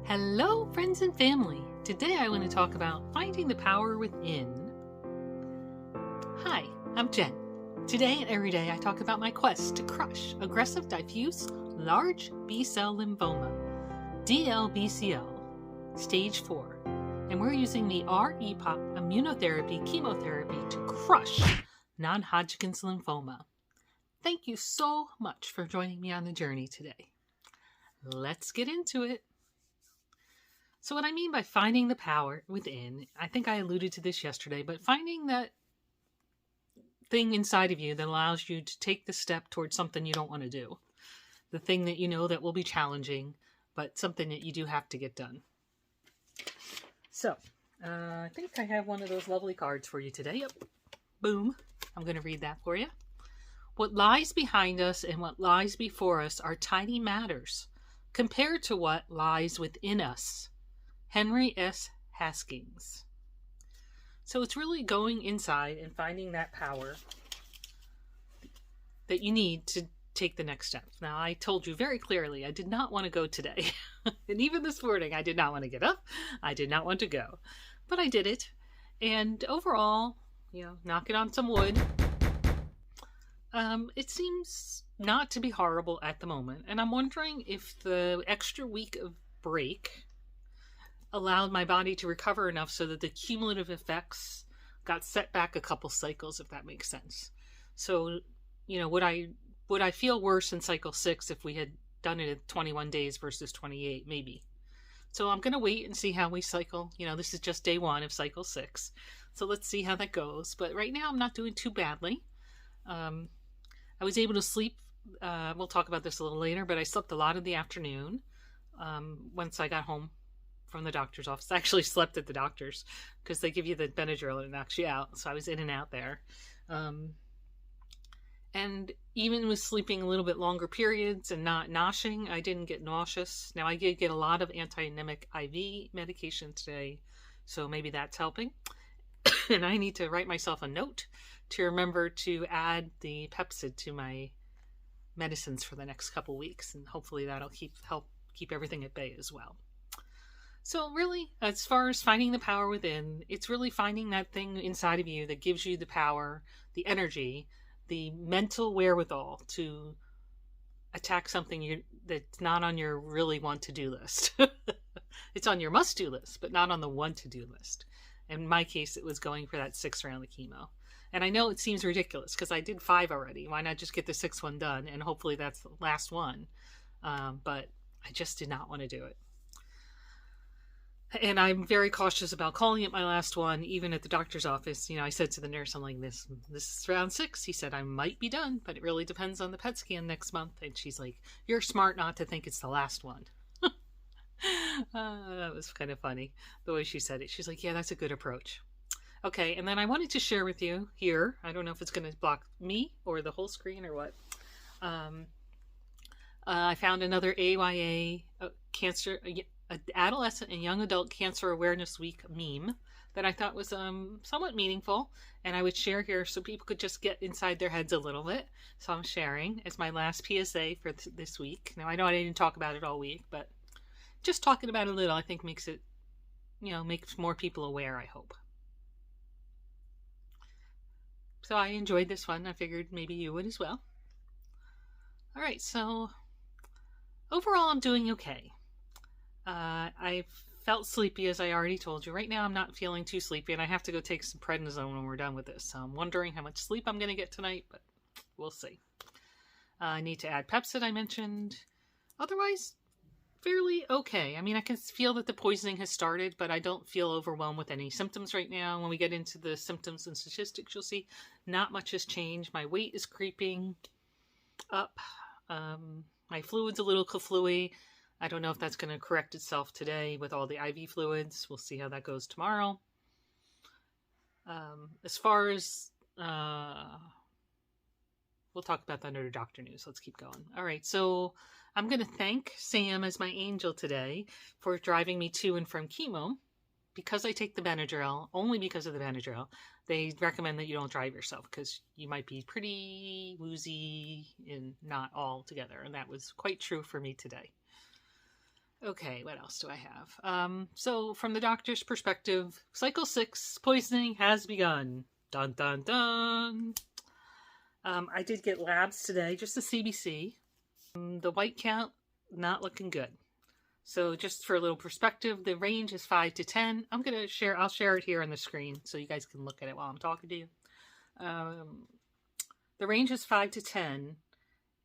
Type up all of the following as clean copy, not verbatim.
Hello, friends and family. Today I want to talk about finding the power within. Hi, I'm Jen. Today and every day I talk about my quest to crush aggressive diffuse large B-cell lymphoma, DLBCL, stage 4. And we're using the R-EPOCH immunotherapy chemotherapy to crush Non-Hodgkin's lymphoma. Thank you so much for joining me on the journey today. Let's get into it. So what I mean by finding the power within, I think I alluded to this yesterday, but finding that thing inside of you that allows you to take the step towards something you don't want to do. The thing that you know that will be challenging, but something that you do have to get done. So, I think I have one of those lovely cards for you today. Yep. Boom. I'm going to read that for you. What lies behind us and what lies before us are tiny matters compared to what lies within us. Henry S. Haskins. So it's really going inside and finding that power that you need to take the next step. Now, I told you very clearly I did not want to go today. And even this morning, I did not want to get up. I did not want to go. But I did it. And overall, knocking on some wood, it seems not to be horrible at the moment. And I'm wondering if the extra week of break allowed my body to recover enough so that the cumulative effects got set back a couple cycles, if that makes sense. So, would I feel worse in cycle 6 if we had done it in 21 days versus 28? Maybe. So I'm going to wait and see how we cycle. This is just day 1 of cycle 6. So let's see how that goes. But right now I'm not doing too badly. I was able to sleep. We'll talk about this a little later, but I slept a lot in the afternoon once I got home from the doctor's office. I actually slept at the doctor's because they give you the Benadryl and it knocks you out. So I was in and out there. And even with sleeping a little bit longer periods and not noshing, I didn't get nauseous. Now I did get a lot of anti-anemic IV medication today, so maybe that's helping. And I need to write myself a note to remember to add the Pepsid to my medicines for the next couple weeks, and hopefully that'll help keep everything at bay as well. So really, as far as finding the power within, it's really finding that thing inside of you that gives you the power, the energy, the mental wherewithal to attack something that's not on your really want-to-do list. It's on your must-do list, but not on the want-to-do list. In my case, it was going for that 6th round of chemo. And I know it seems ridiculous because I did 5 already. Why not just get the 6th one done? And hopefully that's the last one. But I just did not want to do it. And I'm very cautious about calling it my last one, even at the doctor's office. I said to the nurse, I'm like, this is round 6. He said, I might be done, but it really depends on the PET scan next month. And she's like, you're smart not to think it's the last one. That was kind of funny, the way she said it. She's like, yeah, that's a good approach. Okay, and then I wanted to share with you here, I don't know if it's going to block me or the whole screen or what. I found another AYA cancer... Adolescent and Young Adult Cancer Awareness Week meme that I thought was somewhat meaningful, and I would share here so people could just get inside their heads a little bit. So I'm sharing as my last PSA for this week. Now I know I didn't talk about it all week, but just talking about it a little I think makes it, makes more people aware, I hope. So I enjoyed this one. I figured maybe you would as well. Alright, so overall I'm doing okay. I felt sleepy, as I already told you. Right now I'm not feeling too sleepy, and I have to go take some prednisone when we're done with this. So I'm wondering how much sleep I'm going to get tonight, but we'll see. I need to add Pepsid, I mentioned. Otherwise, fairly okay. I mean, I can feel that the poisoning has started, but I don't feel overwhelmed with any symptoms right now. When we get into the symptoms and statistics, you'll see not much has changed. My weight is creeping up. My fluid's a little confluy. I don't know if that's going to correct itself today with all the IV fluids. We'll see how that goes tomorrow. As far as... we'll talk about that under doctor news. Let's keep going. All right, so I'm going to thank Sam as my angel today for driving me to and from chemo. Because I take the Benadryl, only because of the Benadryl, they recommend that you don't drive yourself because you might be pretty woozy and not all together. And that was quite true for me today. Okay, what else do I have? So from the doctor's perspective, cycle 6 poisoning has begun. Dun dun dun. I did get labs today, just a CBC. The white count, not looking good. So just for a little perspective, the range is 5 to 10. I'll share it here on the screen so you guys can look at it while I'm talking to you. The range is 5 to 10,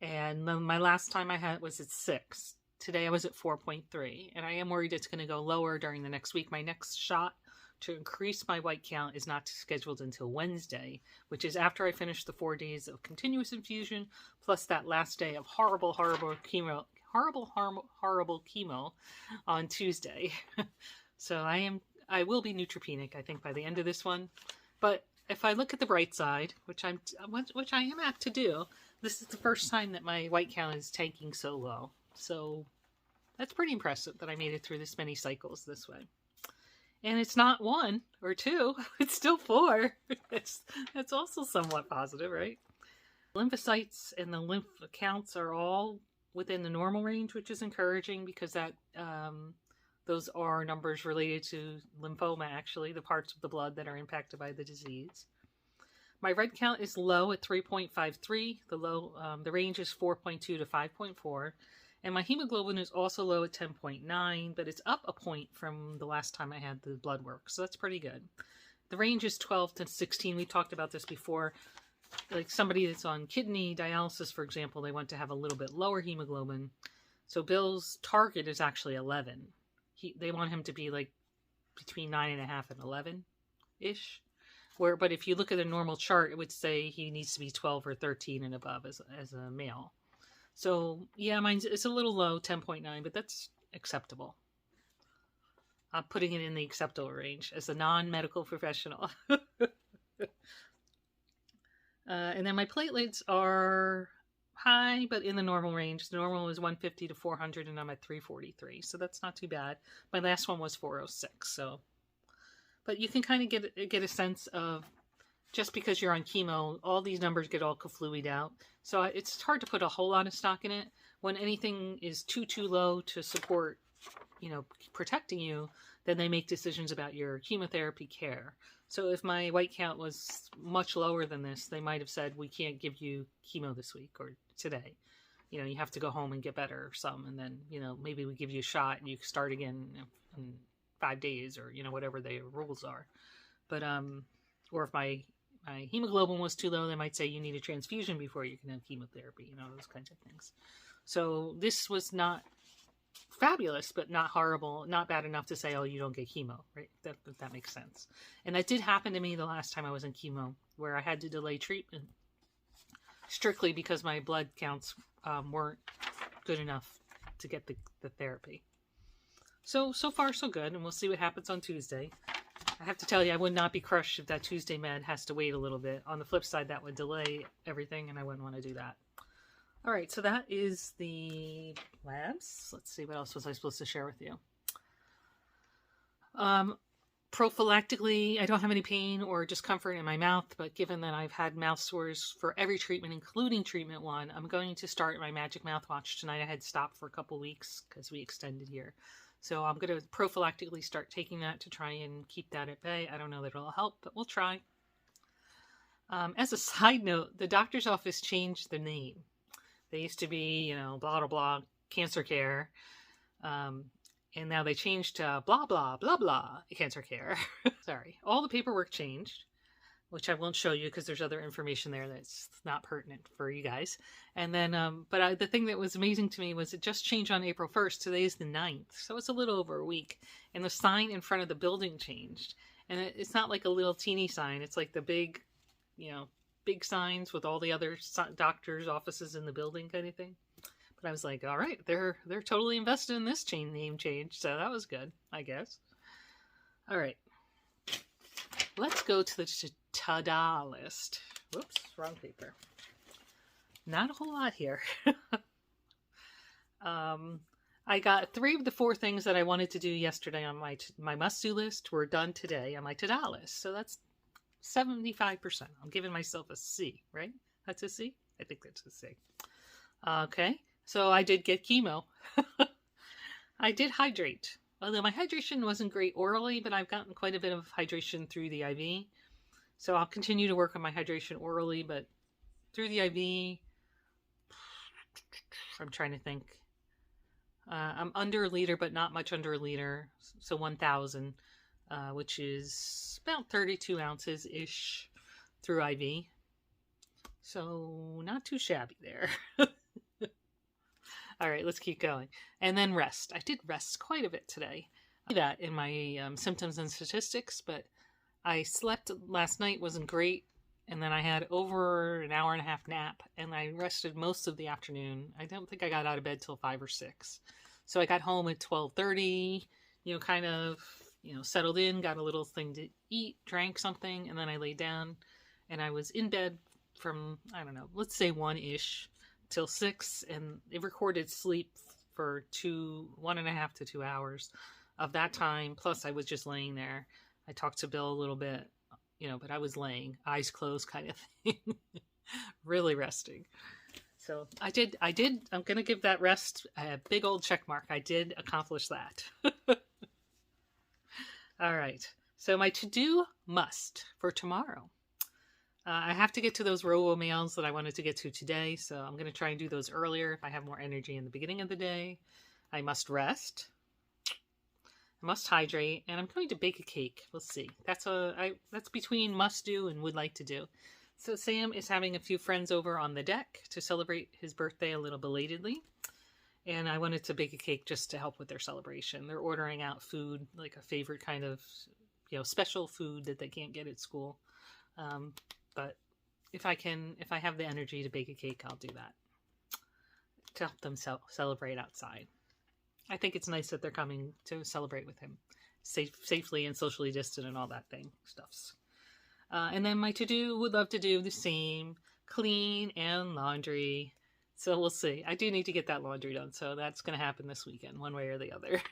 and my last time I had it was at 6. Today I was at 4.3, and I am worried it's going to go lower during the next week. My next shot to increase my white count is not scheduled until Wednesday, which is after I finish the 4 days of continuous infusion, plus that last day of horrible chemo on Tuesday. So I will be neutropenic, I think, by the end of this one. But if I look at the bright side, which I am apt to do, this is the first time that my white count is tanking so low. So that's pretty impressive that I made it through this many cycles this way. And it's not 1 or 2, it's still 4. That's also somewhat positive, right? Lymphocytes and the lymph counts are all within the normal range, which is encouraging because that those are numbers related to lymphoma, actually, the parts of the blood that are impacted by the disease. My red count is low at 3.53. The range is 4.2 to 5.4. And my hemoglobin is also low at 10.9, but it's up a point from the last time I had the blood work. So that's pretty good. The range is 12 to 16. We talked about this before. Like somebody that's on kidney dialysis, for example, they want to have a little bit lower hemoglobin. So Bill's target is actually 11. They want him to be like between 9.5 and 11-ish. But if you look at a normal chart, it would say he needs to be 12 or 13 and above as a male. So, yeah, it's a little low, 10.9, but that's acceptable. I'm putting it in the acceptable range as a non-medical professional. And then my platelets are high, but in the normal range. The normal is 150 to 400, and I'm at 343, so that's not too bad. My last one was 406, so. But you can kind of get a sense of, just because you're on chemo, all these numbers get all confluid out. So it's hard to put a whole lot of stock in it. When anything is too low to support, protecting you, then they make decisions about your chemotherapy care. So if my white count was much lower than this, they might have said, we can't give you chemo this week or today. You have to go home and get better or some, and then, maybe we give you a shot and you can start again in 5 days or, whatever the rules are. But, or if my hemoglobin was too low, they might say you need a transfusion before you can have chemotherapy, those kinds of things. So this was not fabulous, but not horrible, not bad enough to say, oh, you don't get chemo, right? That makes sense. And that did happen to me the last time I was in chemo, where I had to delay treatment strictly because my blood counts weren't good enough to get the therapy. So far so good, and we'll see what happens on Tuesday. I have to tell you, I would not be crushed if that Tuesday med has to wait a little bit. On the flip side, that would delay everything, and I wouldn't want to do that. All right, so that is the labs. Let's see, what else was I supposed to share with you? Prophylactically, I don't have any pain or discomfort in my mouth, but given that I've had mouth sores for every treatment, including treatment 1, I'm going to start my magic mouthwash tonight. I had stopped for a couple weeks because we extended here. So I'm going to prophylactically start taking that to try and keep that at bay. I don't know that it'll help, but we'll try. As a side note, the doctor's office changed the name. They used to be, blah, blah, blah, cancer care. And now they changed to blah, blah, blah, blah, cancer care. Sorry. All the paperwork changed, which I won't show you because there's other information there that's not pertinent for you guys. And then, the thing that was amazing to me was it just changed on April 1st. Today is the 9th. So it's a little over a week. And the sign in front of the building changed. And it's not like a little teeny sign. It's like the big, big signs with all the other doctors' offices in the building kind of thing. But I was like, all right, they're totally invested in this name change. So that was good, I guess. All right. Let's go to the ta-da list. Whoops, wrong paper. Not a whole lot here. I got 3 of the 4 things that I wanted to do yesterday on my must-do list were done today on my ta-da list. So that's 75%. I'm giving myself a C, right? That's a C? I think that's a C. Okay, so I did get chemo. I did hydrate. Although my hydration wasn't great orally, but I've gotten quite a bit of hydration through the IV. So I'll continue to work on my hydration orally, but through the IV, I'm trying to think. I'm under a liter, but not much under a liter. So 1,000, which is about 32 ounces-ish through IV. So not too shabby there. All right, let's keep going. And then rest. I did rest quite a bit today. I see that in my symptoms and statistics, but I slept last night, wasn't great. And then I had over an hour and a half nap, and I rested most of the afternoon. I don't think I got out of bed till 5 or 6. So I got home at 12:30, kind of, settled in, got a little thing to eat, drank something, and then I laid down. And I was in bed from, I don't know, let's say 1-ish till 6, and it recorded sleep for 1.5 to 2 hours of that time. Plus I was just laying there. I talked to Bill a little bit, but I was laying, eyes closed kind of thing, really resting. So I did, I'm going to give that rest a big old check mark. I did accomplish that. All right. So my to-do must for tomorrow. I have to get to those robo mails that I wanted to get to today, so I'm going to try and do those earlier if I have more energy in the beginning of the day. I must rest. I must hydrate, and I'm going to bake a cake. We'll see. That's between must do and would like to do. So Sam is having a few friends over on the deck to celebrate his birthday a little belatedly, and I wanted to bake a cake just to help with their celebration. They're ordering out food, like a favorite kind of, special food that they can't get at school. But if I have the energy to bake a cake, I'll do that to help them celebrate outside. I think it's nice that they're coming to celebrate with him safely and socially distant and all that stuffs. And then my to-do, would love to do the same, clean and laundry. So we'll see. I do need to get that laundry done, so that's going to happen this weekend, one way or the other.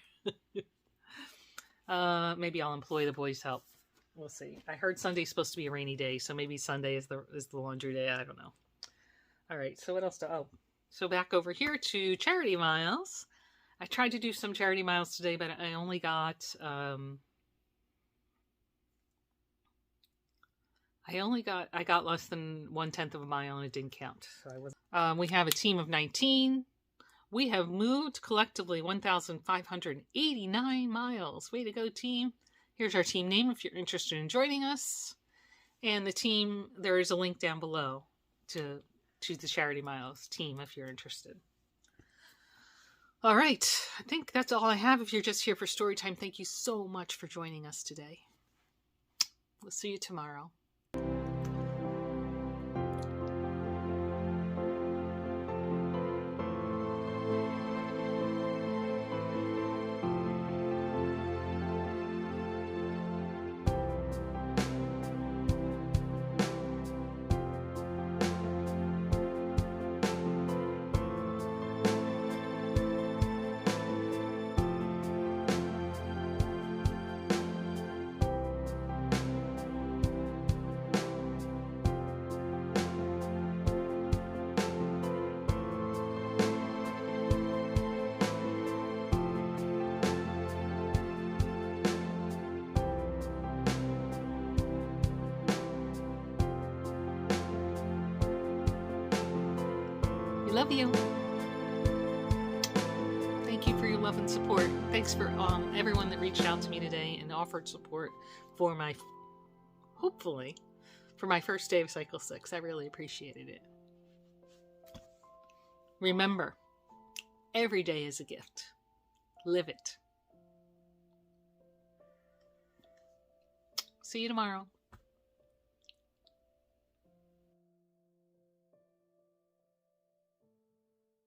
Maybe I'll employ the boys' help. We'll see. I heard Sunday's supposed to be a rainy day, so maybe Sunday is the laundry day. I don't know. All right, so what else so back over here to charity miles. I tried to do some charity miles today, but I only got I got less than 1/10 of a mile, and it didn't count. So we have a team of 19. We have moved collectively 1,589 miles. Way to go, team. Here's our team name if you're interested in joining us. And the team, there is a link down below to the Charity Miles team if you're interested. All right. I think that's all I have. If you're just here for story time, thank you so much for joining us today. We'll see you tomorrow. We love you. Thank you for your love and support. Thanks for everyone that reached out to me today and offered support for hopefully, for my first day of Cycle 6. I really appreciated it. Remember, every day is a gift. Live it. See you tomorrow.